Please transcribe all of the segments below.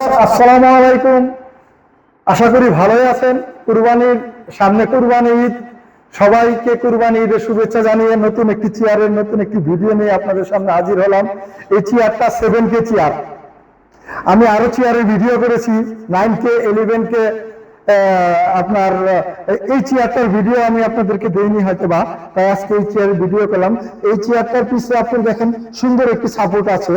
আসসালামু আলাইকুম। আশা করি ভালোই আছেন। কুরবানির সামনে কুরবানি ঈদ, সবাইকে কুরবানি ঈদের শুভেচ্ছা জানিয়ে নতুন একটি চেয়ারের নতুন একটি ভিডিও নিয়ে আপনাদের সামনে হাজির হলাম। এই চেয়ারটা 7K চেয়ার। আমি আরো চেয়ারের ভিডিও করেছি 9K 11K। আপনার এই চেয়ারটার ভিডিও আমি আপনাদেরকে দেইনি হয়তো বা, তাই আজকে এই চেয়ারের ভিডিও করলাম। এই চেয়ারটার পিছনে আপনি দেখেন সুন্দর একটি সাপোর্ট আছে,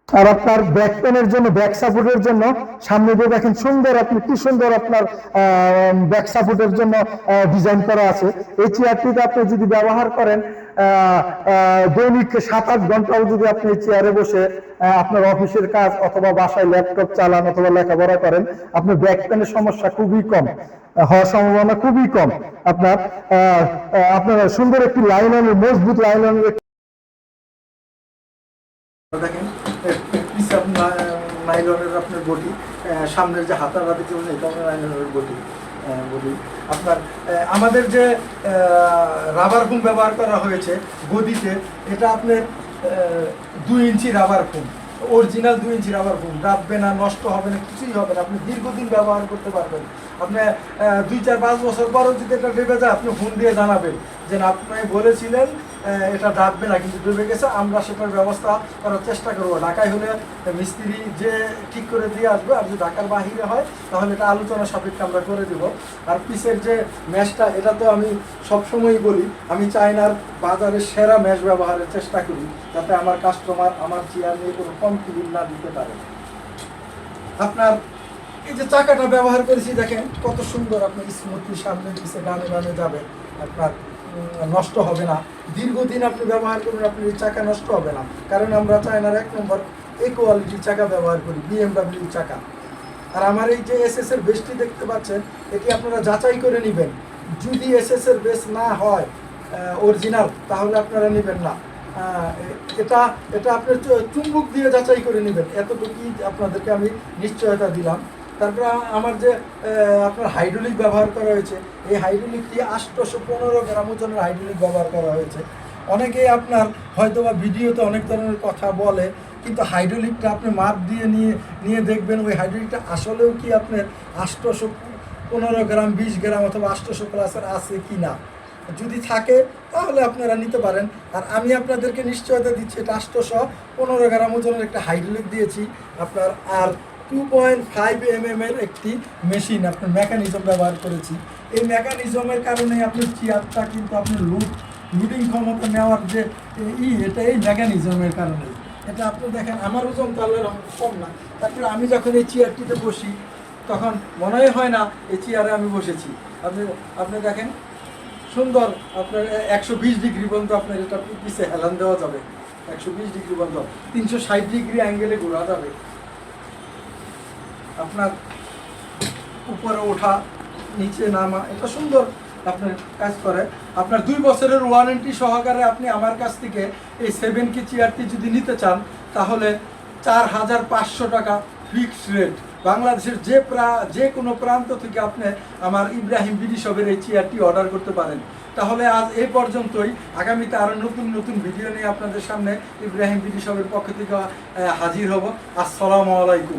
আর আপনার ব্যাক পেনের জন্য, ব্যাক সাপোর্টের জন্য সামনে দিয়ে দেখেন সুন্দর, আপনি কি সুন্দর আপনার ব্যাক সাপোর্টের জন্য ডিজাইন করা আছে। এই চেয়ারটিতে আপনি যদি ব্যবহার করেন দৈনিক 7-8 ঘন্টাও যদি আপনি চেয়ারে বসে আপনার অফিসের কাজ অথবা বাসায় ল্যাপটপ চালান অথবা লেখাপড়া করেন, আপনার ব্যাক পেনের সমস্যা খুবই কম হওয়ার সম্ভাবনা খুবই কম। আপনার সুন্দর একটি লাইলনের, মজবুত লাইলনের দেখেন নাইলনের আপনার বডি, সামনের যে হাতাটা দেখতে এটা নাইলনের বডি। আপনার আমাদের যে রাবার ফোম ব্যবহার করা হয়েছে গদিতে, এটা আপনার 2 ইঞ্চি রাবার ফোম, অরিজিনাল 2 ইঞ্চি রাবার ফোম। রাখবে না, নষ্ট হবে না, কিছুই হবে না, আপনি দীর্ঘদিন ব্যবহার করতে পারবেন। আপনি 2-4-5 বছর পরও যদি এটা ডেবে যায়, আপনি ফোন দিয়ে জানাবেন যে আপনি বলেছিলেন এটা ডাকবে না, কিন্তু ডুবে গেছে। আমরা সেটার ব্যবস্থা করার চেষ্টা করবো। ঢাকায় হলে মিস্ত্রি যে ঠিক করে দিয়ে আসবে, আর যদি ঢাকার বাহিরে হয় তাহলে এটা আলোচনা সাপেক্ষে আমরা করে দিব। আর পিসের যে ম্যাশটা, এটা তো আমি সবসময়ই বলি, আমি চায়নার বাজারে সেরা ম্যাশ ব্যবহারের চেষ্টা করি, যাতে আমার কাস্টমার আমার চেয়ার নিয়ে কোনো কমপ্লেইন না দিতে পারে। আপনার এই যে চাকাটা ব্যবহার করেছি দেখেন কত সুন্দর, আপনার স্মুথলি সামনে পিছে ডানে ডানে যাবে, আপনার নষ্ট হবে না। দীর্ঘদিন আপনি ব্যবহার করুন, আপনি এই চাকা নষ্ট হবে না। কারণ আমরা চায়নার 1 নম্বর এই কোয়ালিটির চাকা ব্যবহার করি, BMW চাকা। আর আমার এই যে SS এর বেসটি দেখতে পাচ্ছেন, এটি আপনারা যাচাই করে নেবেন। যদি SS এর বেস না হয় অরিজিনাল, তাহলে আপনারা নেবেন না। এটা এটা আপনার চুম্বক দিয়ে যাচাই করে নেবেন, এতটুকুই আপনাদেরকে আমি নিশ্চয়তা দিলাম। তারপরে আমার যে আপনার হাইড্রোলিক ব্যবহার করা হয়েছে, এই হাইড্রোলিকটি 815 গ্রাম ওজনের হাইড্রোলিক ব্যবহার করা হয়েছে। অনেকেই আপনার হয়তো বা ভিডিওতে অনেক ধরনের কথা বলে, কিন্তু হাইড্রোলিকটা আপনি মাপ দিয়ে নিয়ে দেখবেন ওই হাইড্রোলিকটা আসলেও কি আপনার 815 গ্রাম, 20 গ্রাম অথবা 800 প্লাসের আছে কি না। যদি থাকে তাহলে আপনারা নিতে পারেন। আর আমি আপনাদেরকে নিশ্চয়তা দিচ্ছি, এটা 815 গ্রাম ওজনের একটা হাইড্রোলিক দিয়েছি আপনার। আর 2.5 mm এর একটি মেশিন, আপনার মেকানিজম ব্যবহার করেছি। এই মেকানিজমের কারণে আপনার চেয়ারটা কিন্তু আপনার লুডিং ক্ষমতা নেওয়ার যে এটা এই মেকানিজমের কারণে। এটা আপনি দেখেন আমার ওজন তাহলে কম না। তারপরে আমি যখন এই চেয়ারটিতে বসি তখন মনে হয় না এই চেয়ারে আমি বসেছি। আপনি দেখেন সুন্দর, আপনার 120 ডিগ্রি পর্যন্ত আপনার এটা পিছে হেলান দেওয়া যাবে। 120 ডিগ্রি পর্যন্ত 360 ডিগ্রি অ্যাঙ্গেলে ঘোরা যাবে। আপনার উপরে ওঠা, নিচে নামা, এটা সুন্দর আপনার কাজ করে। আপনার 2 বছরের ওয়ারেন্টি সহকারে আপনি আমার কাছ থেকে এই 7K চেয়ারটি যদি নিতে চান, তাহলে 4500 টাকা ফিক্সড রেট। বাংলাদেশের যে কোনো প্রান্ত থেকে আপনি আমার ইব্রাহিম বিডি শপের এই চেয়ারটি অর্ডার করতে পারেন। তাহলে আজ এই পর্যন্তই। আগামীতে আরও নতুন নতুন ভিডিও নিয়ে আপনাদের সামনে ইব্রাহিম বিডি শপের পক্ষ থেকে হাজির হব। আসসালামু আলাইকুম।